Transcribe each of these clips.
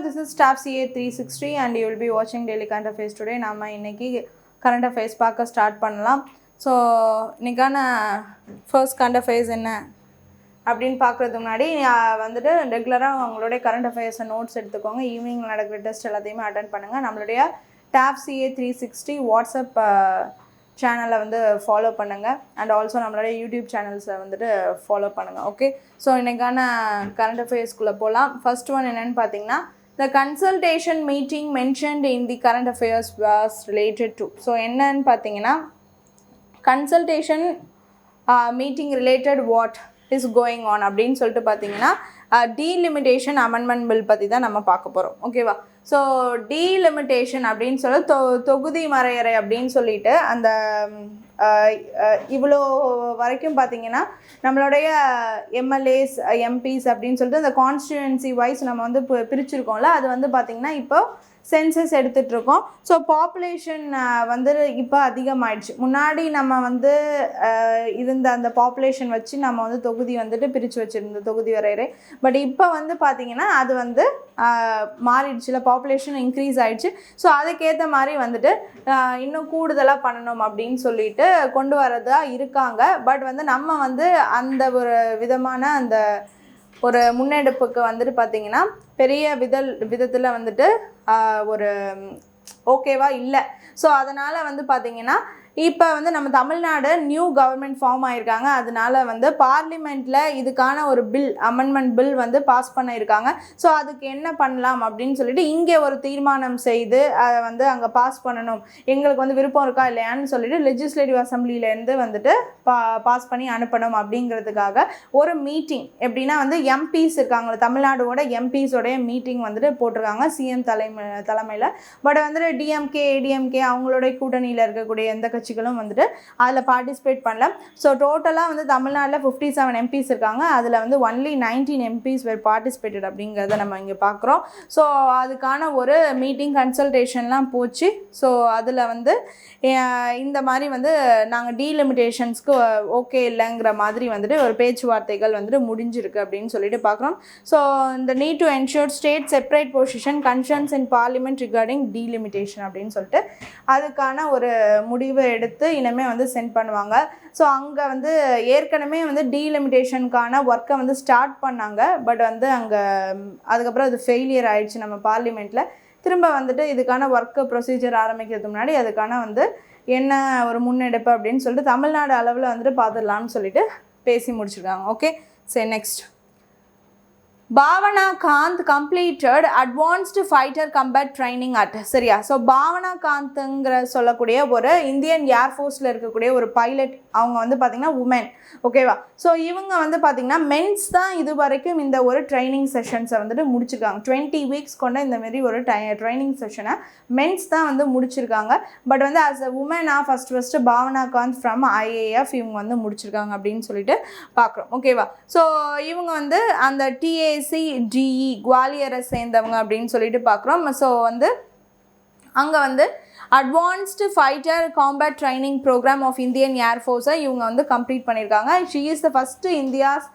this is Staff CA 360 and you will be watching Daily Current Affairs today. நாம இன்னைக்கு current affairs பார்க்க start பண்ணலாம். So இன்னைக்கான first current affairs என்ன அப்படின்னு பார்க்குறதுக்கு முன்னாடி வந்துட்டு ரெகுலராக உங்களுடைய கரண்ட் அஃபேர்ஸை நோட்ஸ் எடுத்துக்கோங்க. ஈவினிங் நடக்கிற டெஸ்ட் எல்லாத்தையுமே அட்டென்ட் பண்ணுங்கள். நம்மளுடைய Staff CA 360 வாட்ஸ்அப் சேனலை வந்து ஃபாலோ பண்ணுங்கள். அண்ட் ஆல்சோ நம்மளுடைய யூடியூப் சேனல்ஸை வந்துட்டு ஃபாலோ பண்ணுங்கள். ஓகே, ஸோ இன்றைக்கான கரண்ட் அஃபேர்ஸ்குள்ளே போகலாம். ஃபர்ஸ்ட் ஒன் என்னென்னு பார்த்தீங்கன்னா, the consultation meeting mentioned in the current affairs was related to. So என்னன்னு பார்த்தீங்கன்னா, consultation meeting related what is going on அப்படின்னு சொல்லிட்டு பார்த்தீங்கன்னா, டீலிமிட்டேஷன் அமெண்ட்மெண்ட் பில் பற்றி தான் நம்ம பார்க்க போகிறோம். ஓகேவா? ஸோ டீலிமிட்டேஷன் அப்படின்னு சொல்லி தொகுதி வரையறை அப்படின்னு சொல்லிட்டு அந்த இவ்வளோ வரைக்கும் பார்த்தீங்கன்னா நம்மளுடைய எம்எல்ஏஸ் எம்பிஸ் அப்படின்னு சொல்லிட்டு அந்த கான்ஸ்டியூன்சி வைஸ் நம்ம வந்து பிரிச்சுருக்கோம்ல, அது வந்து பார்த்திங்கன்னா இப்போ சென்சஸ் எடுத்துகிட்ருக்கோம். ஸோ பாப்புலேஷன் வந்து இப்போ அதிகமாகிடுச்சு. முன்னாடி நம்ம வந்து இருந்த அந்த பாப்புலேஷன் வச்சு நம்ம வந்து தொகுதி வந்துட்டு பிரித்து வச்சுருந்தோம், தொகுதி வரையறை. பட் இப்போ வந்து பார்த்திங்கன்னா அது வந்து மாறிடுச்சுல, பாப்புலேஷன் இன்க்ரீஸ் ஆகிடுச்சு. ஸோ அதுக்கேற்ற மாதிரி வந்துட்டு இன்னும் கூடுதலாக பண்ணணும் அப்படின்னு சொல்லிட்டு கொண்டு வரதா இருக்காங்க. பட் வந்து நம்ம வந்து அந்த ஒரு விதமான அந்த ஒரு முன்னெடுப்புக்கு வந்துட்டு பார்த்திங்கன்னா பெரிய விதத்தில் வந்துட்டு ஒரு ஓகேவா இல்லை. ஸோ அதனால் வந்து பார்த்திங்கன்னா இப்போ வந்து நம்ம தமிழ்நாடு நியூ கவர்மெண்ட் ஃபார்ம் ஆகிருக்காங்க. அதனால வந்து பார்லிமெண்ட்டில் இதுக்கான ஒரு பில், அமெண்ட்மெண்ட் பில் வந்து பாஸ் பண்ணியிருக்காங்க. ஸோ அதுக்கு என்ன பண்ணலாம் அப்படின்னு சொல்லிட்டு இங்கே ஒரு தீர்மானம் செய்து அதை வந்து அங்கே பாஸ் பண்ணணும், எங்களுக்கு வந்து விருப்பம் இருக்கா இல்லையான்னு சொல்லிட்டு லெஜிஸ்லேட்டிவ் அசம்பிளிலேருந்து வந்துட்டு பாஸ் பண்ணி அனுப்பணும் அப்படிங்கிறதுக்காக ஒரு மீட்டிங். எப்படின்னா வந்து எம்பிஸ் இருக்காங்களே, தமிழ்நாடோட எம்பிஸோடைய மீட்டிங் வந்துட்டு போட்டிருக்காங்க சிஎம் தலைமையில். பட் வந்துட்டு டிஎம்கே ஏடிஎம்கே அவங்களுடைய கூட்டணியில் இருக்கக்கூடிய எந்த கட்சிகளும் வந்துட்டு அதில் பார்ட்டிசிபேட் பண்ணல. ஸோ டோட்டலாக வந்து தமிழ்நாட்டில் 57 எம்பிஸ் இருக்காங்க. அதில் வந்து ஒன்லி 19 எம்பிஸ் வேர் பார்ட்டிசிபேட்டட் அப்படிங்கிறத நம்ம இங்கே பார்க்குறோம். ஸோ அதுக்கான ஒரு மீட்டிங் கன்சல்டேஷன்லாம் போச்சு. ஸோ அதில் வந்து இந்த மாதிரி வந்து நாங்கள் டீலிமிட்டேஷன்ஸ்க்கு ஓகே இல்லைங்கிற மாதிரி வந்துட்டு ஒரு பேச்சுவார்த்தைகள் வந்துட்டு முடிஞ்சிருக்கு அப்படின்னு சொல்லிட்டு பார்க்குறோம். ஸோ இந்த need to ensure state separate position concerns in parliament regarding delimitation அப்படின்னு சொல்லிட்டு அதுக்கான ஒரு முடிவு எடுத்து இனிமேல் வந்து சென்ட் பண்ணுவாங்க. ஸோ அங்கே வந்து ஏற்கனவே வந்து டீலிமிட்டேஷனுக்கான ஒர்க்கை வந்து ஸ்டார்ட் பண்ணாங்க. பட் வந்து அங்கே அதுக்கப்புறம் அது ஃபெயிலியர் ஆயிடுச்சு நம்ம பார்லிமெண்ட்டில். திரும்ப வந்துட்டு இதுக்கான ஒர்க்கு ப்ரொசீஜர் ஆரம்பிக்கிறதுக்கு முன்னாடி அதுக்கான வந்து என்ன ஒரு முன்னெடுப்பு அப்படின்னு சொல்லிட்டு தமிழ்நாடு அளவில் வந்துட்டு பார்த்துடலான்னு சொல்லிட்டு பேசி முடிச்சிருக்காங்க. ஓகே, சரி next. Bhavana Kant completed advanced fighter கம்பேட் training at. சரியா? ஸோ பாவனா காந்த்ங்கிற சொல்லக்கூடிய ஒரு இந்தியன் ஏர்ஃபோர்ஸில் இருக்கக்கூடிய ஒரு பைலட். அவங்க வந்து பார்த்திங்கன்னா உமன். ஓகேவா? ஸோ இவங்க வந்து பார்த்திங்கன்னா மென்ஸ் தான் இது வரைக்கும் இந்த ஒரு ட்ரைனிங் செஷன்ஸை வந்துட்டு முடிச்சிருக்காங்க. 20 வீக்ஸ் கொண்ட இந்த மாதிரி ஒரு ட்ரைனிங் செஷனை மென்ஸ் தான் வந்து முடிச்சிருக்காங்க. பட் வந்து ஆஸ் அ உமனாக first Bhawana Kanth from IAF இவங்க வந்து முடிச்சிருக்காங்க அப்படின்னு சொல்லிட்டு பார்க்குறோம். ஓகேவா? ஸோ இவங்க வந்து அந்த டிஏசிடிஇ குவாலியரை சேர்ந்தவங்க அப்படின்னு சொல்லிட்டு பார்க்குறோம். ஸோ வந்து அங்கே வந்து advanced fighter combat training program of Indian ஏர்ஃபோர்ஸை இவங்க வந்து கம்ப்ளீட் பண்ணியிருக்காங்க. She is the first India's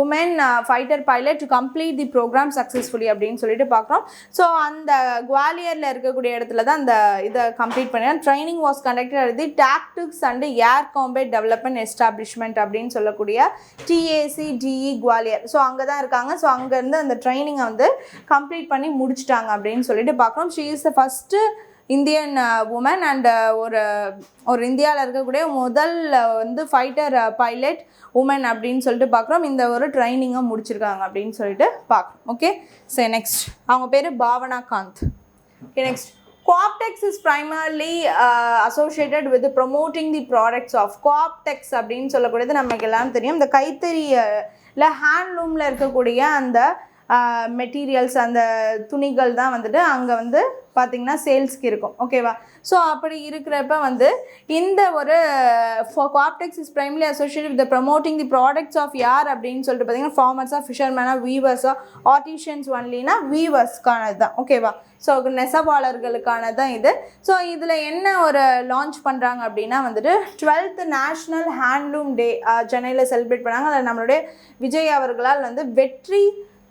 woman fighter pilot to complete the program successfully அப்படின்னு சொல்லிட்டு பார்க்குறோம். ஸோ அந்த குவாலியரில் இருக்கக்கூடிய இடத்துல தான் அந்த இதை கம்ப்ளீட் பண்ணிடுறாங்க. Training was conducted at the tactics and air combat development establishment அப்படின்னு சொல்லக்கூடிய டிஏசிடிஇ குவாலியர். ஸோ அங்கே தான் இருக்காங்க. ஸோ அங்கேருந்து அந்த ட்ரைனிங்கை வந்து கம்ப்ளீட் பண்ணி முடிச்சிட்டாங்க அப்படின்னு சொல்லிட்டு பார்க்குறோம். She is the first Indian woman and ஒரு இந்தியாவில் இருக்கக்கூடிய முதல் வந்து ஃபைட்டர் பைலட் உமன் அப்படின்னு சொல்லிட்டு பார்க்குறோம். இந்த ஒரு ட்ரைனிங்கை முடிச்சிருக்காங்க அப்படின்னு சொல்லிட்டு பார்க்குறோம். ஓகே, சரி நெக்ஸ்ட். அவங்க பேர் Bhawana Kanth. Okay, next. Co-optex is primarily associated with promoting the products of Co-optex அப்படின்னு சொல்லக்கூடியது நமக்கு எல்லாம் தெரியும். இந்த கைத்தறியில் ஹேண்ட்லூமில் இருக்கக்கூடிய அந்த மெட்டீரியல்ஸ், அந்த துணிகள் தான் வந்துட்டு அங்கே வந்து பார்த்திங்கன்னா சேல்ஸ்க்கு இருக்கும். ஓகேவா? ஸோ அப்படி இருக்கிறப்ப வந்து இந்த ஒரு Co-optex is primary associated with promoting the products of யார் அப்படின்னு சொல்லிட்டு பார்த்தீங்கன்னா ஃபார்மர்ஸாக, ஃபிஷர்மேனாக, வீவர்ஸாக, ஆர்டிஷியன்ஸ் ஒன்லினா வீவர்ஸ்க்கானது தான். ஓகேவா? ஸோ நெசவாளர்களுக்கானது தான் இது. ஸோ இதில் என்ன ஒரு லான்ச் பண்ணுறாங்க அப்படின்னா வந்துட்டு 12th நேஷ்னல் ஹேண்ட்லூம் டே சென்னையில் செலிப்ரேட் பண்ணாங்க. அதில் நம்மளுடைய விஜய் அவர்களால் வந்து வெற்றி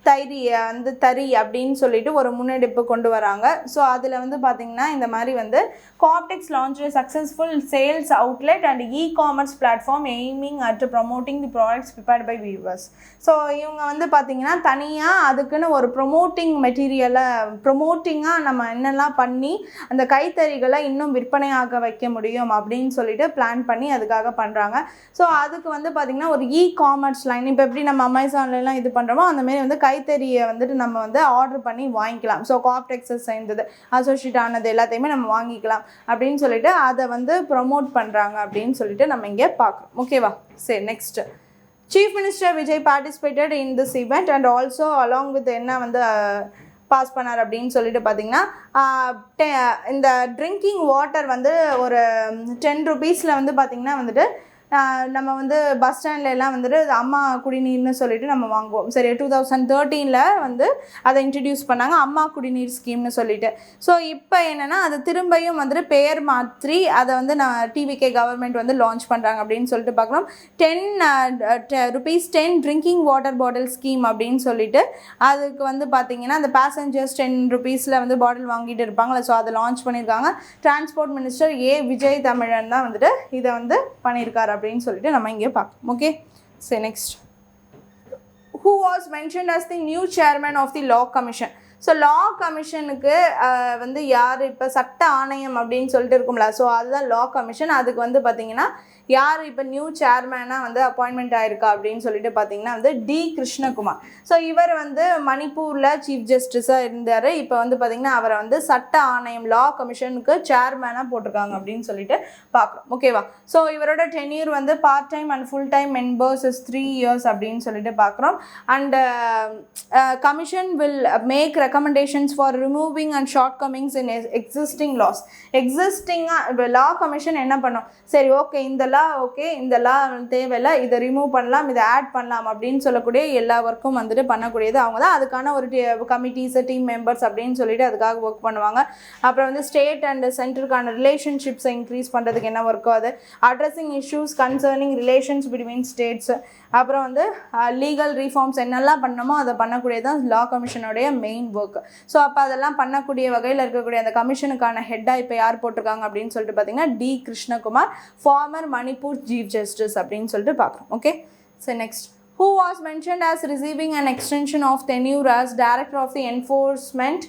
தறி அப்படின்னு சொல்லிட்டு ஒரு முன்னெடுப்பு கொண்டு வராங்க. ஸோ அதில் வந்து பார்த்திங்கன்னா இந்த மாதிரி வந்து Co-optex launch successful sales outlet and e-commerce platform aiming at promoting the products prepared by weavers. So இவங்க வந்து பார்த்திங்கன்னா தனியாக அதுக்குன்னு ஒரு ப்ரொமோட்டிங்காக நம்ம என்னெல்லாம் பண்ணி அந்த கைத்தறிகளை இன்னும் விற்பனையாக வைக்க முடியும் அப்படின்னு சொல்லிட்டு பிளான் பண்ணி அதுக்காக பண்ணுறாங்க. ஸோ அதுக்கு வந்து பார்த்திங்கன்னா ஒரு இ-காமர்ஸ் லைன், இப்போ எப்படி நம்ம அமேசான்லாம் இது பண்ணுறோமோ அந்தமாரி வந்து கைத்தறியை வந்துட்டு நம்ம வந்து ஆர்டர் பண்ணி வாங்கிக்கலாம். ஸோ காப்டெக்ஸஸ் சேர்ந்தது அசோசியேட் ஆனது எல்லாத்தையுமே நம்ம வாங்கிக்கலாம் அப்படின்னு சொல்லிட்டு அதை வந்து ப்ரொமோட் பண்ணுறாங்க அப்படின்னு சொல்லிட்டு நம்ம இங்கே பார்க்குறோம். ஓகேவா? சரி, next. Chief Minister Vijay participated in this event and also along with என்ன வந்து பாஸ் பண்ணார் அப்படின்னு சொல்லிட்டு பார்த்தீங்கன்னா இந்த ட்ரிங்கிங் வாட்டர் வந்து ஒரு 10 rupeesல வந்து பார்த்திங்கன்னா வந்துட்டு நம்ம வந்து பஸ் ஸ்டாண்ட்லலாம் வந்துட்டு அம்மா குடிநீர்னு சொல்லிட்டு நம்ம வாங்குவோம். சரி, 2013 வந்து அதை இன்ட்ரடியூஸ் பண்ணாங்க, அம்மா குடிநீர் ஸ்கீம்னு சொல்லிட்டு. ஸோ இப்போ என்னென்னா அது திரும்பியும் வந்துட்டு பெயர் மாற்றி அதை வந்து டிவிகே கவர்மெண்ட் வந்து லான்ச் பண்ணுறாங்க அப்படின்னு சொல்லிட்டு பார்க்குறோம். 10 rupees 10 drinking water bottle scheme அப்படின்னு சொல்லிட்டு அதுக்கு வந்து பார்த்திங்கன்னா அந்த பேசஞ்சர்ஸ் 10 rupeesல வந்து பாட்டில் வாங்கிட்டு இருப்பாங்களே, ஸோ அதை லான்ச் பண்ணியிருக்காங்க. டிரான்ஸ்போர்ட் மினிஸ்டர் விஜய் தமிழன் தான் வந்துட்டு இதை வந்து பண்ணியிருக்காரு அப்படின்னு சொல்லிட்டு நம்ம இங்கே பார்க்கலாம். ஓகே, சரி, next. Who was mentioned as the new chairman of the law commission? So law கமிஷனுக்கு வந்து யார் இப்போ சட்ட ஆணையம் அப்படின்னு சொல்லிட்டு இருக்கும்ல, ஸோ அதுதான் லா கமிஷன். அதுக்கு வந்து பார்த்திங்கன்னா யார் இப்போ நியூ சேர்மேனாக வந்து அப்பாயின்மெண்ட் ஆயிருக்கா அப்படின்னு சொல்லிட்டு பார்த்தீங்கன்னா வந்து டி கிருஷ்ணகுமார். ஸோ இவர் வந்து மணிப்பூரில் சீஃப் ஜஸ்டிஸாக இருந்தார். இப்போ வந்து பார்த்திங்கன்னா அவரை வந்து சட்ட ஆணையம் லா கமிஷனுக்கு சேர்மேனாக போட்டிருக்காங்க அப்படின்னு சொல்லிட்டு பார்க்குறோம். ஓகேவா? ஸோ இவரோட டென்யூர் வந்து part time and full time members is 3 years அப்படின்னு சொல்லிட்டு பார்க்குறோம். And commission will make recommendations for removing and shortcomings in existing laws. எக்ஸிஸ்டிங்காக லா கமிஷன் என்ன பண்ணும், சரி ஓகே இந்த லா ஓகே இந்த லா தேவையில்லை, இதை ரிமூவ் பண்ணலாம், இதை ஆட் பண்ணலாம் அப்படின்னு சொல்லக்கூடிய எல்லா ஒர்க்கும் வந்துட்டு பண்ணக்கூடியது அவங்க தான். அதுக்கான ஒரு கமிட்டிஸ் டீம் மெம்பர்ஸ் அப்படின்னு சொல்லிட்டு அதுக்காக ஒர்க் பண்ணுவாங்க. அப்புறம் வந்து ஸ்டேட் அண்ட் சென்டருக்கான ரிலேஷன்ஷிப்ஸை இன்க்ரீஸ் பண்ணுறதுக்கு என்ன ஒர்க்கோ அது, addressing issues concerning relations between states, அப்புறம் வந்து லீகல் ரீஃபார்ம்ஸ் என்னெல்லாம் பண்ணணுமோ அதை பண்ணக்கூடியதான் லா கமிஷனுடைய மெயின் ஒர்க். ஸோ அப்போ அதெல்லாம் பண்ணக்கூடிய வகையில் இருக்கக்கூடிய அந்த கமிஷனுக்கான ஹெட்டாக இப்போ யார் போட்டிருக்காங்க அப்படின்னு சொல்லிட்டு பார்த்தீங்கன்னா T Krishnakumar, former Manipur chief justice அப்படின்னு சொல்லிட்டு பார்க்குறோம். Okay, so next. Who was mentioned as receiving an extension of tenure as Director of the Enforcement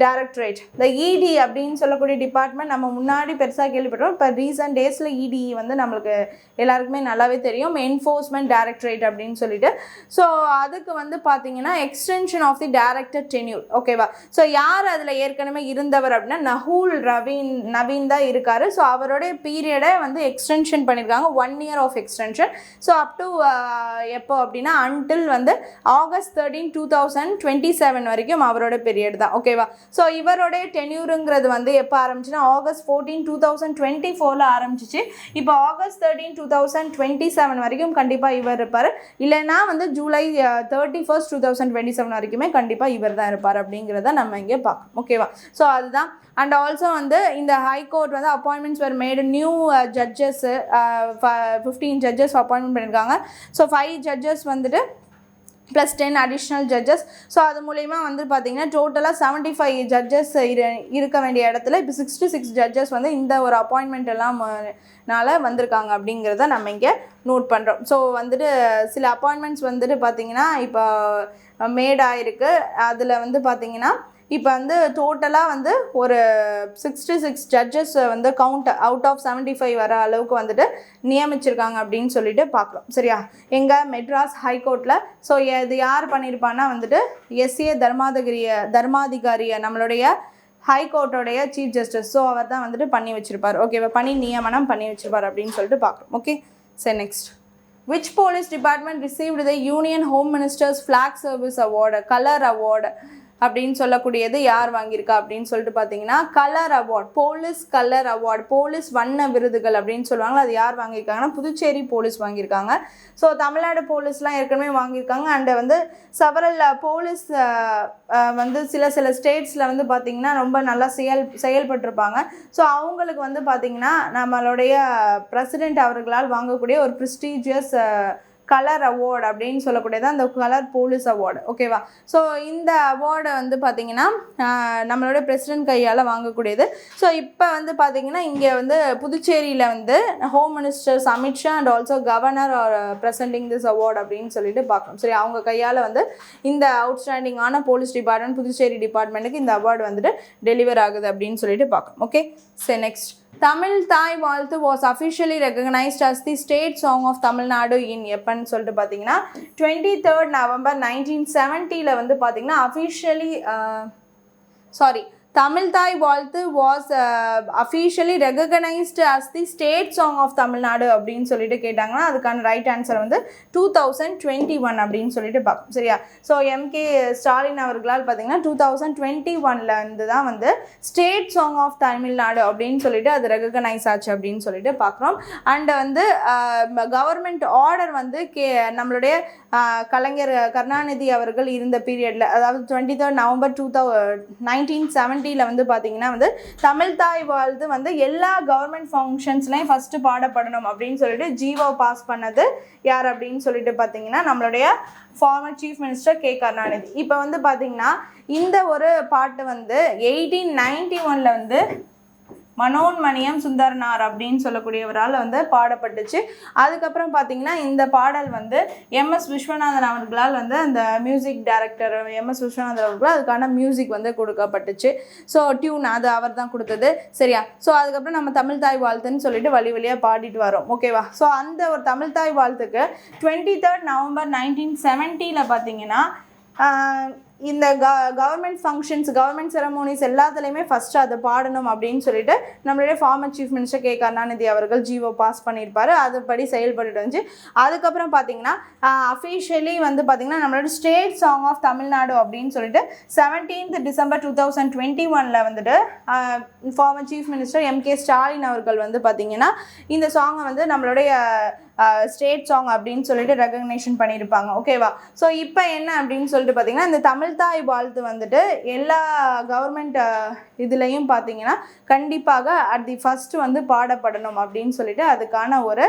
directorate? இந்த இடி அப்படின்னு சொல்லக்கூடிய டிபார்ட்மெண்ட் நம்ம முன்னாடி பெருசாக கேள்விப்பட்டோம். இப்போ ரீசன்ட் டேஸில் இடி வந்து நம்மளுக்கு எல்லாருக்குமே நல்லாவே தெரியும், என்ஃபோர்ஸ்மெண்ட் டைரக்டரேட் அப்படின்னு சொல்லிட்டு. ஸோ அதுக்கு வந்து பார்த்தீங்கன்னா extension of the director tenure. ஓகேவா? ஸோ யார் அதில் ஏற்கனவே இருந்தவர் அப்படின்னா நவீன் தான் இருக்கார். ஸோ அவருடைய பீரியடை வந்து எக்ஸ்டென்ஷன் பண்ணியிருக்காங்க, 1 year of extension. So up to எப்போ அப்படின்னா அன்டில் வந்து August 13, 2027 வரைக்கும் அவரோட பீரியட் தான். ஓகேவா? ஸோ இவருடைய டென்யூருங்கிறது வந்து எப்போ ஆரம்பிச்சுன்னா August 14, 2024 ஆரம்பிச்சிச்சு. இப்போ August 13, 2027 வரைக்கும் கண்டிப்பாக இவர் இருப்பார். இல்லைன்னா வந்து July 31, 2027 வரைக்குமே கண்டிப்பாக இவர் தான் இருப்பார் அப்படிங்கிறத நம்ம இங்கே பார்க்கணும். ஓகேவா? ஸோ அதுதான். அண்ட் ஆல்சோ வந்து இந்த ஹைகோர்ட் வந்து அப்பாயின்மெண்ட்ஸ் வேறு மேடு, நியூ ஜட்ஜஸ் 15 ஜட்ஜஸ் அப்பாயின்மெண்ட் பண்ணியிருக்காங்க. ஸோ 5 ஜட்ஜஸ் வந்துட்டு ப்ளஸ் 10 அடிஷ்னல் ஜட்ஜஸ். ஸோ அது மூலயமா வந்து பார்த்திங்கன்னா டோட்டலாக 75 ஜட்ஜஸ் இருக்க வேண்டிய இடத்துல இப்போ 66 ஜட்ஜஸ் வந்து இந்த ஒரு அப்பாயின்மெண்ட் எல்லாம் வந்திருக்காங்க அப்படிங்கிறத நம்ம இங்கே நோட் பண்ணுறோம். ஸோ வந்துட்டு சில அப்பாயின்மெண்ட்ஸ் வந்துட்டு பார்த்திங்கன்னா இப்போ மேடாயிருக்கு. அதில் வந்து பார்த்திங்கன்னா இப்போ வந்து டோட்டலாக வந்து ஒரு 66 ஜட்ஜஸ் வந்து கவுண்ட் அவுட் ஆஃப் 75 வர அளவுக்கு வந்துட்டு நியமிச்சிருக்காங்க அப்படின்னு சொல்லிட்டு பார்க்குறோம். சரியா? எங்கள் மெட்ராஸ் ஹைகோர்ட்டில். ஸோ இது யார் பண்ணியிருப்பான்னா வந்துட்டு எஸ்ஏ தர்மாதிகாரிய நம்மளுடைய ஹைகோர்ட்டோடைய சீஃப் ஜஸ்டிஸ். ஸோ அவர் தான் வந்துட்டு பண்ணி வச்சுருப்பார். ஓகேவா? பணி நியமனம் பண்ணி வச்சுருப்பார் அப்படின்னு சொல்லிட்டு பார்க்குறோம். ஓகே, சரி, next. Which police department received the Union Home Minister's Flag Service Award, Color Award அப்படின்னு சொல்லக்கூடியது யார் வாங்கியிருக்கா அப்படின்னு சொல்லிட்டு பார்த்தீங்கன்னா colour award, police colour award, police வண்ண விருதுகள் அப்படின்னு சொல்லுவாங்க. அது யார் வாங்கியிருக்காங்கன்னா புதுச்சேரி போலீஸ் வாங்கியிருக்காங்க. ஸோ தமிழ்நாடு போலீஸ்லாம் ஏற்கனவே வாங்கியிருக்காங்க. அண்ட் வந்து செவரல் போலீஸ் வந்து சில ஸ்டேட்ஸில் வந்து பார்த்திங்கன்னா ரொம்ப நல்லா செயல்பட்டிருப்பாங்க. ஸோ அவங்களுக்கு வந்து பார்த்திங்கன்னா நம்மளுடைய பிரசிடெண்ட் அவர்களால் வாங்கக்கூடிய ஒரு ப்ரெஸ்டீஜியஸ் கலர் அவார்டு அப்படின்னு சொல்லக்கூடியது அந்த கலர் போலீஸ் அவார்டு. ஓகேவா? ஸோ இந்த அவார்டை வந்து பார்த்திங்கன்னா நம்மளோட பிரசிடென்ட் கையால் வாங்கக்கூடியது. ஸோ இப்போ வந்து பார்த்திங்கன்னா இங்கே வந்து புதுச்சேரியில் வந்து home ministers Amit Shah and also governor are presenting this award அப்படின்னு சொல்லிட்டு பார்க்கணும். சரி, அவங்க கையால் வந்து இந்த அவுட்ஸ்டாண்டிங்கான போலீஸ் டிபார்ட்மெண்ட் புதுச்சேரி டிபார்ட்மெண்ட்டுக்கு இந்த அவார்டு வந்துட்டு டெலிவர் ஆகுது அப்படின்னு சொல்லிட்டு பார்க்கணும். ஓகே, சரி next. Tamil Thai Vazhthu was officially recognised as the state song of Tamil Nadu in எப்பன்னு சொல்லிட்டு பார்த்தீங்கன்னா 23rd November 1970 வந்து பார்த்தீங்கன்னா officially Tamil Thai Vazhthu was officially recognised as the state song of Tamil Nadu அப்படின்னு சொல்லிட்டு கேட்டாங்கன்னா அதுக்கான ரைட் ஆன்சர் வந்து 2021 அப்படின்னு சொல்லிட்டு பார்ப்போம். சரியா? ஸோ எம்கே ஸ்டாலின் அவர்களால் பார்த்தீங்கன்னா 2021 இருந்து தான் வந்து ஸ்டேட் சாங் ஆஃப் தமிழ்நாடு அப்படின்னு சொல்லிட்டு அது ரெகக்னைஸ் ஆச்சு அப்படின்னு சொல்லிட்டு பார்க்குறோம். அண்ட் வந்து கவர்மெண்ட் ஆர்டர் வந்து நம்மளுடைய கலைஞர் கருணாநிதி அவர்கள் இருந்த பீரியடில், அதாவது 23rd November 1970 வந்து பார்த்தீங்கன்னா வந்து தமிழ் தாய் வாழ்த்து வந்து எல்லா கவர்மெண்ட் ஃபங்க்ஷன்ஸ்லையும் ஃபஸ்ட்டு பாடப்படணும் அப்படின்னு சொல்லிட்டு ஜிஓ பாஸ் பண்ணது யார் அப்படின்னு சொல்லிட்டு பார்த்தீங்கன்னா நம்மளுடைய farmer chief minister K Karunanidhi. இப்போ வந்து பார்த்தீங்கன்னா இந்த ஒரு பாட்டு வந்து 1891 வந்து மனோன்மணியம் சுந்தரனார் அப்படின்னு சொல்லக்கூடியவரால் வந்து பாடப்பட்டுச்சு. அதுக்கப்புறம் பார்த்தீங்கன்னா இந்த பாடல் வந்து எம்எஸ் விஸ்வநாதன் அவர்களால் வந்து அந்த மியூசிக் டைரக்டர் எம்எஸ் விஸ்வநாதன் அவர்களால் அதுக்கான மியூசிக் வந்து கொடுக்கப்பட்டுச்சு. ஸோ டியூன் அது அவர் தான் கொடுத்தது. சரியா? ஸோ அதுக்கப்புறம் நம்ம தமிழ் தாய் வாழ்த்துன்னு சொல்லிட்டு வழியாக பாடிட்டு வரோம். ஓகேவா? ஸோ அந்த ஒரு தமிழ் தாய் வாழ்த்துக்கு 23rd November 1970 பார்த்தீங்கன்னா இந்த கவர்மெண்ட் ஃபங்க்ஷன்ஸ் கவர்மெண்ட் செரமோனிஸ் எல்லாத்துலேயுமே ஃபஸ்ட்டு அதை பாடணும் அப்படின்னு சொல்லிட்டு நம்மளுடைய farmer chief minister K Karunanidhi அவர்கள் ஜிஓ பாஸ் பண்ணியிருப்பார். அதுபடி செயல்பட்டு வந்துச்சு. அதுக்கப்புறம் பார்த்தீங்கன்னா அஃபிஷியலி வந்து பார்த்திங்கன்னா நம்மளோட ஸ்டேட் சாங் ஆஃப் தமிழ்நாடு அப்படின்னு சொல்லிட்டு 17th December 2021 வந்துட்டு farmer chief minister MK Stalin அவர்கள் வந்து பார்த்திங்கன்னா இந்த சாங்கை வந்து நம்மளுடைய ஸ்டேட் சாங் அப்படின்னு சொல்லிட்டு ரெகக்னேஷன் பண்ணியிருப்பாங்க. ஓகேவா? ஸோ இப்போ என்ன அப்படின்னு சொல்லிட்டு பார்த்தீங்கன்னா இந்த தமிழ் தாய் வாழ்த்து வந்துட்டு எல்லா கவர்மெண்ட் இதுலேயும் பார்த்தீங்கன்னா கண்டிப்பாக அட் தி ஃபஸ்ட்டு வந்து பாடப்படணும் அப்படின்னு சொல்லிட்டு அதுக்கான ஒரு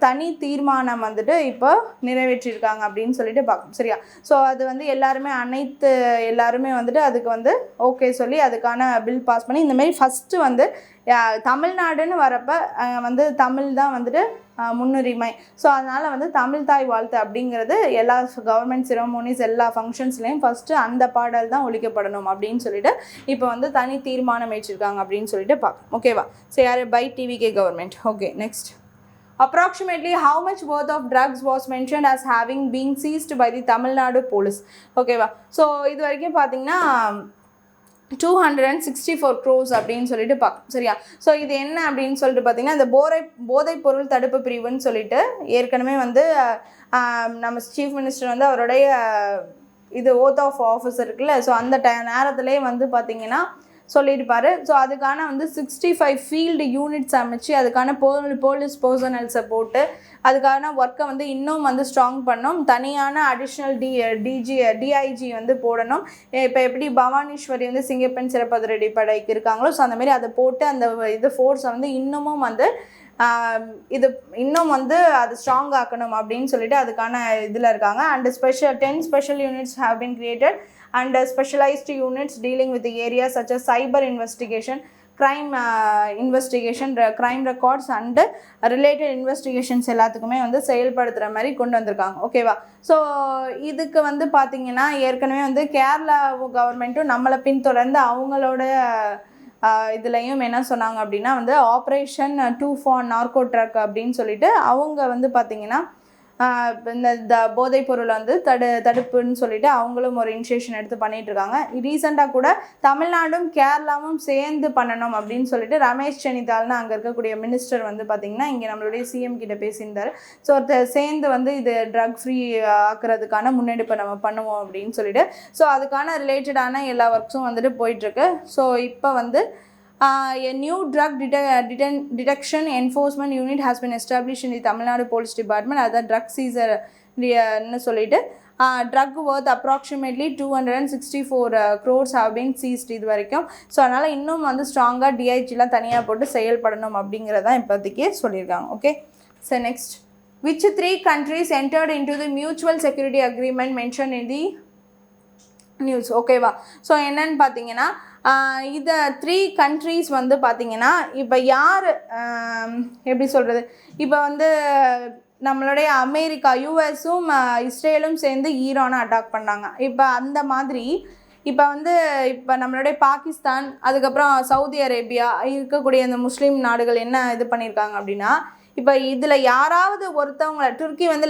தனி தீர்மானம் வந்துட்டு இப்போ நிறைவேற்றியிருக்காங்க அப்படின்னு சொல்லிட்டு பார்க்கணும். சரியா? ஸோ அது வந்து எல்லாருமே வந்துட்டு அதுக்கு வந்து ஓகே சொல்லி அதுக்கான பில் பாஸ் பண்ணி இந்தமாரி ஃபஸ்ட்டு வந்து தமிழ்நாடுன்னு வரப்போ வந்து தமிழ் தான் வந்துட்டு முன்னுரிமை. ஸோ அதனால் வந்து தமிழ் தாய் வாழ்த்து அப்படிங்கிறது எல்லா கவர்மெண்ட் செரமோனிஸ் எல்லா ஃபங்க்ஷன்ஸ்லேயும் ஃபஸ்ட்டு அந்த பாடல் தான் ஒழிக்கப்படணும் அப்படின்னு சொல்லிட்டு இப்போ வந்து தனி தீர்மானம் ஏற்றிருக்காங்க அப்படின்னு சொல்லிட்டு பார்க்கணும். ஓகேவா? ஸோ யார் by TVK government. Okay, next. Approximately how much worth of drugs was mentioned as having been seized by the Tamil Nadu police? ஓகேவா? ஸோ இது வரைக்கும் பார்த்தீங்கன்னா 264 crores அப்படின்னு சொல்லிட்டு பார்க்கணும். சரியா? ஸோ இது என்ன அப்படின்னு சொல்லிட்டு பார்த்தீங்கன்னா இந்த போதைப் பொருள் தடுப்பு பிரிவுன்னு சொல்லிட்டு ஏற்கனவே வந்து நம்ம சீஃப் மினிஸ்டர் வந்து அவருடைய இது ஓத் ஆஃப் ஆஃபீஸ் இருக்குல்ல, ஸோ அந்த நேரத்திலே வந்து பார்த்திங்கன்னா சொல்லியிருப்பார். ஸோ அதுக்கான வந்து 65 ஃபீல்டு யூனிட்ஸ் அமைச்சு அதுக்கான போலீஸ் பர்சனல்ஸை போட்டு அதுக்கான ஒர்க்கை வந்து இன்னும் வந்து ஸ்ட்ராங் பண்ணணும். தனியான அடிஷ்னல் டிஐஜி வந்து போடணும். இப்போ எப்படி பவானீஸ்வரி வந்து சிங்கப்பெண் சிறப்பதிரடி படைக்கு இருக்காங்களோ ஸோ அந்தமாரி அதை போட்டு அந்த ஃபோர்ஸை வந்து இன்னமும் வந்து இன்னும் வந்து அது ஸ்ட்ராங் ஆக்கணும் அப்படின்னு சொல்லிட்டு அதுக்கான இதில் இருக்காங்க. And 10 special units have been created and specialized units dealing with the areas such as cyber investigation, crime investigation, crime records and related investigations எல்லாத்துக்குமே வந்து செயல்படுத்துகிற மாதிரி கொண்டு வந்திருக்காங்க. ஓகேவா? ஸோ இதுக்கு வந்து பார்த்திங்கன்னா ஏற்கனவே வந்து கேரளா கவர்மெண்ட்டும் நம்மளை பின்தொடர்ந்து அவங்களோட இதுலேயும் என்ன சொன்னாங்க அப்படின்னா வந்து ஆப்ரேஷன் 2 for நார்கோ ட்ரக் அப்படின்னு சொல்லிட்டு அவங்க வந்து பார்த்திங்கன்னா இந்த போதைப் பொருளை வந்து தடுப்புன்னு சொல்லிட்டு அவங்களும் ஒரு இனிஷியேஷன் எடுத்து பண்ணிட்டு இருக்காங்க. ரீசெண்டாக கூட தமிழ்நாடும் கேரளாவும் சேர்ந்து பண்ணணும் அப்படின்னு சொல்லிட்டு ரமேஷ் சென்னிதால்னு அங்கே இருக்கக்கூடிய மினிஸ்டர் வந்து பார்த்திங்கன்னா இங்கே நம்மளுடைய சிஎம் கிட்ட பேசியிருந்தார். ஸோ சேர்ந்து வந்து இது ட்ரக் ஃப்ரீ ஆக்குறதுக்கான முன்னெடுப்பை நம்ம பண்ணுவோம் அப்படின்னு சொல்லிட்டு ஸோ அதுக்கான ரிலேட்டடான எல்லா ஒர்க்ஸும் வந்துட்டு போயிட்டுருக்கு. ஸோ இப்போ வந்து a new drug detection enforcement unit has been established in the Tamil Nadu Police Department as a drug seizure ன்னு சொல்லிட்டு drug worth approximately 264 crores have been seized இது வரைக்கும். ஸோ அதனால் இன்னும் வந்து ஸ்ட்ராங்காக டிஐஜிலாம் தனியாக போட்டு செயல்படணும் அப்படிங்கிறதான் இப்போதைக்கு சொல்லியிருக்காங்க. Okay, so next which 3 countries entered into the mutual security agreement mentioned in the news ஓகேவா. ஸோ என்னன்னு பார்த்தீங்கன்னா இதை 3 கண்ட்ரீஸ் வந்து பார்த்தீங்கன்னா இப்போ யார் எப்படி சொல்கிறது, இப்போ வந்து நம்மளுடைய அமெரிக்கா யூஎஸும் இஸ்ரேலும் சேர்ந்து ஈரானை அட்டாக் பண்ணாங்க. இப்போ அந்த மாதிரி இப்போ வந்து இப்போ நம்மளுடைய பாகிஸ்தான் அதுக்கப்புறம் சவுதி அரேபியா இருக்கக்கூடிய அந்த முஸ்லீம் நாடுகள் என்ன இது பண்ணியிருக்காங்க அப்படின்னா, இப்போ இதில் யாராவது ஒருத்தவங்களை துருக்கி வந்து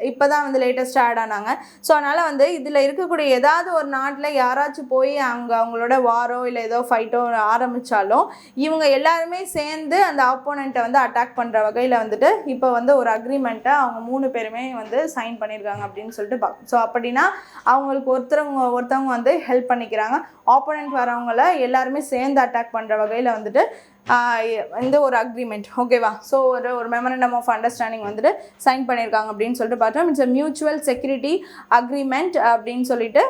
இப்போ தான் வந்து லேட்டஸ்ட்டாக ஆட் ஆனாங்க. ஸோ அதனால் வந்து இதில் இருக்கக்கூடிய ஏதாவது ஒரு நாட்டில் யாராச்சும் போய் அவங்களோட வாரோ இல்லை ஏதோ ஃபைட்டோ ஆரம்பித்தாலும் இவங்க எல்லாருமே சேர்ந்து அந்த ஆப்போனண்ட்டை வந்து அட்டாக் பண்ணுற வகையில் வந்துட்டு இப்போ வந்து ஒரு அக்ரிமெண்ட்டை அவங்க 3 பேருமே வந்து சைன் பண்ணியிருக்காங்க அப்படின்னு சொல்லிட்டு பார்க்கணும். ஸோ அப்படின்னா அவங்களுக்கு ஒருத்தவங்க வந்து ஹெல்ப் பண்ணிக்கிறாங்க, ஆப்போனண்ட் வரவங்கள எல்லாருமே சேர்ந்து அட்டாக் பண்ணுற வகையில் வந்துட்டு இந்த ஒரு அக்ரிமெண்ட் ஓகேவா. ஸோ ஒரு மெமரண்டம் ஆஃப் அண்டர்ஸ்டாண்டிங் வந்துட்டு சைன் பண்ணியிருக்காங்க அப்படின்னு சொல்லிட்டு பார்த்தோம். இட்ஸ் மியூச்சுவல் செக்யூரிட்டி அக்ரிமெண்ட் அப்படின்னு சொல்லிட்டு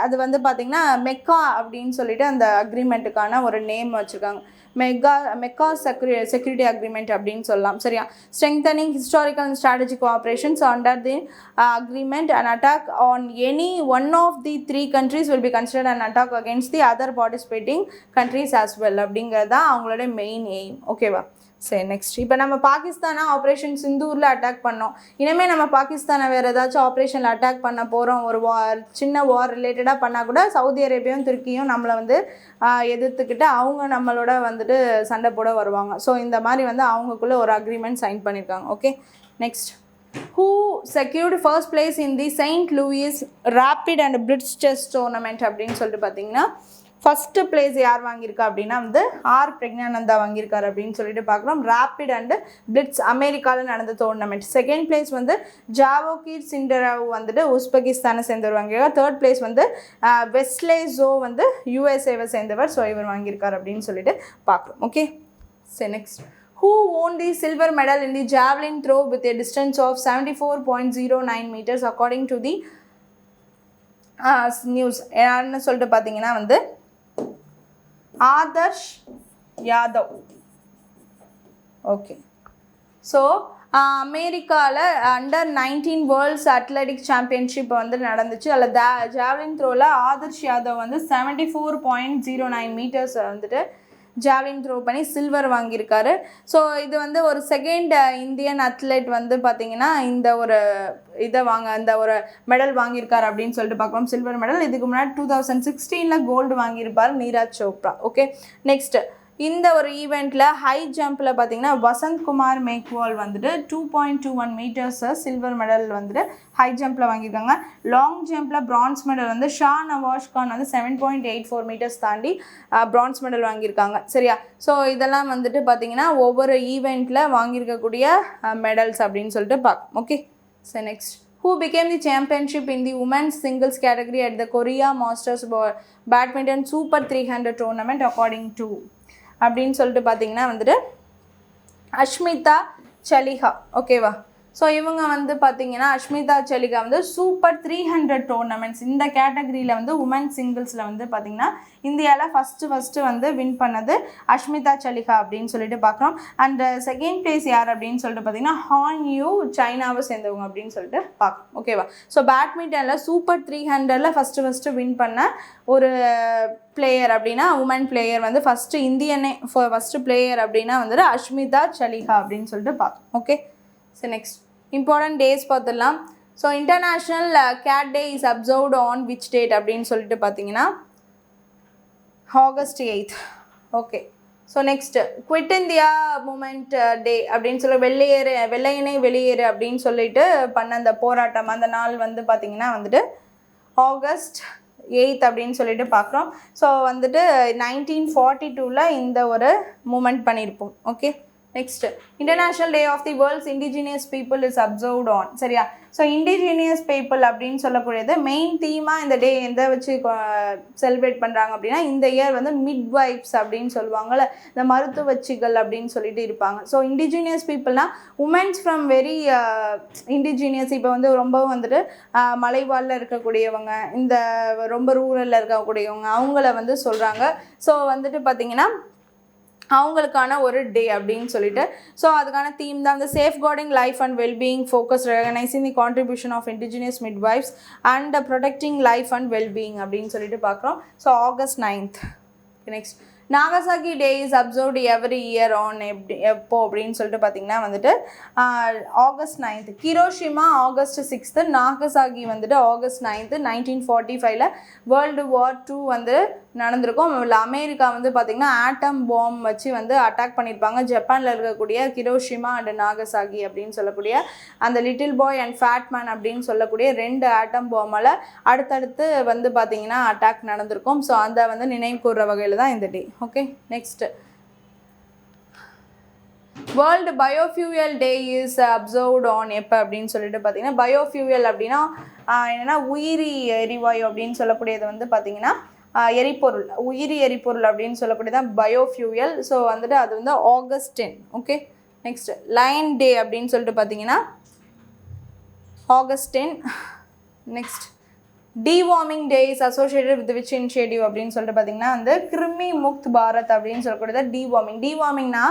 அது வந்து பார்த்திங்கன்னா மெக்கா அப்படின்னு சொல்லிட்டு அந்த அக்ரிமெண்ட்டுக்கான ஒரு நேம் வச்சுருக்காங்க. மெக்கா செக்யூரிட்டி அக்ரிமெண்ட் அப்படின்னு சொல்லலாம். சரியா. Strengthening historical and strategic cooperations under the agreement and attack on any one of the 3 countries will be considered an attack against the other participating countries as well அப்படிங்கிறது தான் அவங்களோட main aim. ஓகேவா. சரி next இப்போ நம்ம பாகிஸ்தானை operation சிந்தூரில் attack பண்ணோம். இனிமேல் நம்ம பாகிஸ்தானை வேறு ஏதாச்சும் ஆப்ரேஷனில் அட்டாக் பண்ண போகிறோம், ஒரு சின்ன வார் ரிலேட்டடாக பண்ணால் கூட சவுதி அரேபியாவும் துருக்கியும் நம்மளை வந்து எதிர்த்துக்கிட்டு அவங்க நம்மளோட வந்துட்டு சண்டை போட வருவாங்க. ஸோ இந்த மாதிரி வந்து அவங்களுக்குள்ள ஒரு அக்ரிமெண்ட் சைன் பண்ணியிருக்காங்க. Okay next, who secured first place in the St. Louis Rapid and Blitz Chess Tournament அப்படின்னு சொல்லிட்டு பார்த்தீங்கன்னா ஃபஸ்ட்டு பிளேஸ் யார் வாங்கியிருக்கா அப்படின்னா வந்து ஆர் பிரக்ஞானந்தா வாங்கியிருக்காரு அப்படின்னு சொல்லிட்டு பார்க்குறோம். ரேப்பிட் அண்டு பிளிட்ஸ் அமெரிக்காவில் நடந்த டோர்னமெண்ட். செகண்ட் பிளேஸ் வந்து ஜாவோகீர் சிண்டராவ் வந்துட்டு உஸ்பெகிஸ்தானை சேர்ந்தவர் வாங்கியிருக்கார். தேர்ட் பிளேஸ் வந்து வெஸ்லேஸோ வந்து யூஎஸ்ஏவை சேர்ந்தவர். ஸோ இவர் வாங்கியிருக்கார் அப்படின்னு சொல்லிட்டு பார்க்குறோம். ஓகே சரி next, who won the silver medal in the javelin throw with a distance of 74.09 meters according to the news. யாருன்னு சொல்லிட்டு பார்த்தீங்கன்னா வந்து ஆதர்ஷ் யாதவ். ஓகே ஸோ அமெரிக்காவில் அண்டர் 19 வேர்ல்ட்ஸ் அத்லெட்டிக் சாம்பியன்ஷிப் வந்து நடந்துச்சு. அதில் ஜாவ்லின் த்ரோவில் ஆதர்ஷ் யாதவ் வந்து 74.09 மீட்டர்ஸ் வந்துட்டு ஜாவ்லின் த்ரோ பண்ணி சில்வர் வாங்கியிருக்காரு. ஸோ இது வந்து ஒரு செகண்ட் இந்தியன் அத்லெட் வந்து பார்த்திங்கன்னா இந்த ஒரு இந்த ஒரு மெடல் வாங்கியிருக்காரு அப்படின்னு சொல்லிட்டு பார்க்கலாம், சில்வர் மெடல். இதுக்கு முன்னாடி 2016 கோல்டு வாங்கியிருப்பார் நீரஜ் சோப்ரா. ஓகே நெக்ஸ்ட், இந்த ஒரு ஈவெண்ட்டில் ஹை ஜம்பில் பார்த்திங்கன்னா வசந்த் குமார் மேக்வால் வந்துட்டு 2.21 மீட்டர்ஸ் சில்வர் மெடல் வந்துட்டு ஹை ஜம்பில் வாங்கியிருக்காங்க. லாங் ஜம்பில் பிரான்ஸ் மெடல் வந்து ஷா நவாஸ் கான் வந்து 7.84 மீட்டர்ஸ் தாண்டி பிரான்ஸ் மெடல் வாங்கியிருக்காங்க. சரியா. ஸோ இதெல்லாம் வந்துட்டு பார்த்திங்கன்னா ஒவ்வொரு ஈவெண்ட்டில் வாங்கியிருக்கக்கூடிய மெடல்ஸ் அப்படின்னு சொல்லிட்டு பார்க்கலாம். Okay so next, who became the championship in the women's singles category at the Korea Masters Badminton Super 300 tournament according to அப்படின்னு சொல்லிட்டு பார்த்தீங்கன்னா வந்துட்டு அஷ்மிதா சலிஹா. ஓகேவா. ஸோ இவங்க வந்து பார்த்தீங்கன்னா அஷ்மிதா சலிகா வந்து சூப்பர் 300 டோர்னமெண்ட்ஸ் இந்த கேட்டகரியில் வந்து உமன் சிங்கிள்ஸில் வந்து பார்த்திங்கன்னா இந்தியாவில் ஃபஸ்ட்டு வந்து வின் பண்ணது அஷ்மிதா சலிகா அப்படின்னு சொல்லிட்டு பார்க்குறோம். அண்ட் செகண்ட் பிளேஸ் யார் அப்படின்னு சொல்லிட்டு பார்த்தீங்கன்னா ஹான் யூ சைனாவை சேர்ந்தவங்க அப்படின்னு சொல்லிட்டு பார்க்கணும். ஓகேவா. ஸோ பேட்மிண்டனில் சூப்பர் 300ல் ஃபஸ்ட்டு வின் பண்ண ஒரு பிளேயர் அப்படின்னா உமன் பிளேயர் வந்து ஃபஸ்ட்டு இந்தியனே ஃபஸ்ட்டு பிளேயர் அப்படின்னா வந்துட்டு அஷ்மிதா சலிஹா அப்படின்னு சொல்லிட்டு பார்க்கணும். Okay so next important days பார்த்துடலாம். So international cat day is observed on which date அப்படின்னு சொல்லிட்டு பார்த்தீங்கன்னா August 8th. Okay so next quit India movement day அப்படின்னு சொல்லி வெள்ளையனே வெளியேறு அப்படின்னு சொல்லிட்டு பண்ண அந்த போராட்டம் அந்த நாள் வந்து பார்த்திங்கன்னா வந்துட்டு August 8th அப்படின்னு சொல்லிட்டு பார்க்குறோம். ஸோ வந்துட்டு 1942 இந்த ஒரு மூமெண்ட் பண்ணியிருப்போம். Okay next, international day of the world's indigenous people is observed on. சரியா. ஸோ இண்டிஜினியஸ் பீப்புள் அப்படின்னு சொல்லக்கூடியது மெயின் தீமாக இந்த டே எந்த வச்சு செலிப்ரேட் பண்ணுறாங்க அப்படின்னா இந்த இயர் வந்து மிட்வைஃப்ஸ் அப்படின்னு சொல்லுவாங்கள்ல, இந்த மருத்துவச்சிகள் அப்படின்னு சொல்லிட்டு இருப்பாங்க. ஸோ இண்டிஜினியஸ் பீப்புள்னால் உமன்ஸ் ஃப்ரம் வெரி இண்டிஜினியஸ், இப்போ வந்து ரொம்ப வந்துட்டு மலைவாழில் இருக்கக்கூடியவங்க, இந்த ரொம்ப ரூரலில் இருக்கக்கூடியவங்க அவங்கள வந்து சொல்கிறாங்க. ஸோ வந்துட்டு பார்த்திங்கன்னா அவங்களுக்கான ஒரு டே அப்படின்னு சொல்லிட்டு. ஸோ அதுக்கான தீம் தான் வந்து safeguarding life and wellbeing focus recognising the contribution of indigenous midwives and protecting life and wellbeing அப்படின்னு சொல்லிட்டு பார்க்குறோம். So August 9th. Next Nagasaki day is observed every year on எப்போ அப்படின்னு சொல்லிட்டு பார்த்தீங்கன்னா வந்துட்டு August 9th. Hiroshima August 6th, Nagasaki வந்துட்டு August 9th 1945 World War II வந்து நடந்திருக்கும். அமெரிக்கா வந்து பார்த்திங்கன்னா ஆட்டம் பாம் வச்சு வந்து அட்டாக் பண்ணியிருப்பாங்க ஜப்பானில் இருக்கக்கூடிய ஹிரோஷிமா அண்ட் நாகசாகி அப்படின்னு சொல்லக்கூடிய அந்த Little Boy and Fat Man அப்படின்னு சொல்லக்கூடிய 2 ஆட்டம் பாமால் அடுத்தடுத்து வந்து பார்த்திங்கன்னா அட்டாக் நடந்திருக்கும். ஸோ அந்த வந்து நினைவு கூறுற வகையில் தான் இந்த day. Okay, next world biofuel day is observed on எப்போ அப்படின்னு சொல்லிட்டு பார்த்தீங்கன்னா பயோஃபியூயல் அப்படின்னா என்னென்னா உயிரி எரிவாயு அப்படின்னு சொல்லக்கூடியது வந்து பார்த்திங்கன்னா எரிபொருள், உயிரி எரிபொருள் அப்படின்னு சொல்லக்கூடியதான் பயோஃபியூயல். ஸோ வந்துட்டு அது வந்து August 10. ஓகே, நெக்ஸ்ட் லைன் டே அப்படின்னு சொல்லிட்டு பார்த்தீங்கன்னா August 10. Next deworming day is associated with which initiative அப்படின்னு சொல்லிட்டு பார்த்தீங்கன்னா வந்து கிருமி முக்த் பாரத் அப்படின்னு சொல்லக்கூடியது டிவார்மிங். டிவார்மிங்னா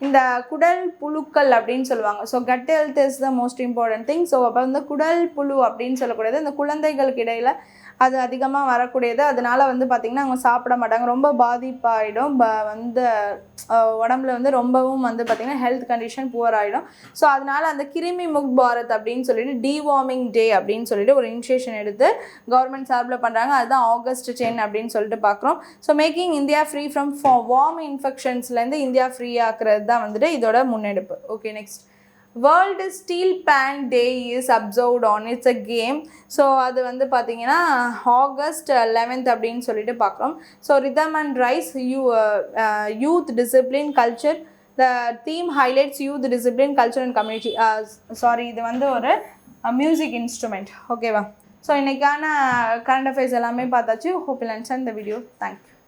இந்த குடல் புழுக்கள் அப்படின்னு சொல்லுவாங்க. So cut health is the most important thing. So அப்போ வந்து குடல் புழு அப்படின்னு சொல்லக்கூடியது இந்த குழந்தைகளுக்கு இடையில் அது அதிகமாக வரக்கூடியது. அதனால் வந்து பார்த்திங்கன்னா அவங்க சாப்பிட மாட்டாங்க, ரொம்ப பாதிப்பாகிடும், வந்து உடம்புல வந்து ரொம்பவும் வந்து பார்த்திங்கன்னா ஹெல்த் கண்டிஷன் புவர் ஆகிடும். ஸோ அதனால் அந்த கிருமி முக்த் பாரத் அப்படின்னு சொல்லிட்டு டிவார்மிங் டே அப்படின்னு சொல்லிட்டு ஒரு இனிஷியேஷன் எடுத்து கவர்மெண்ட் சார்பில் பண்ணுறாங்க. அதுதான் August 10 அப்படின்னு சொல்லிட்டு பார்க்குறோம். So making India free from worm இன்ஃபெக்ஷன்ஸ்லேருந்து இந்தியா ஃப்ரீ ஆக்குறது தான் வந்துட்டு இதோட முன்னெடுப்பு. Okay, next world steel pan day is observed on it's a game. So அது வந்து பார்த்திங்கன்னா August 11th அப்படின்னு சொல்லிட்டு பார்க்குறோம். So rhythm and rise youth discipline culture. The theme highlights youth discipline culture and community. இது வந்து ஒரு மியூசிக் இன்ஸ்ட்ருமெண்ட். ஓகேவா? ஸோ இன்றைக்கான கரண்ட் அஃபேர்ஸ் எல்லாமே பார்த்தாச்சு. Hope you understand the video. Thank you.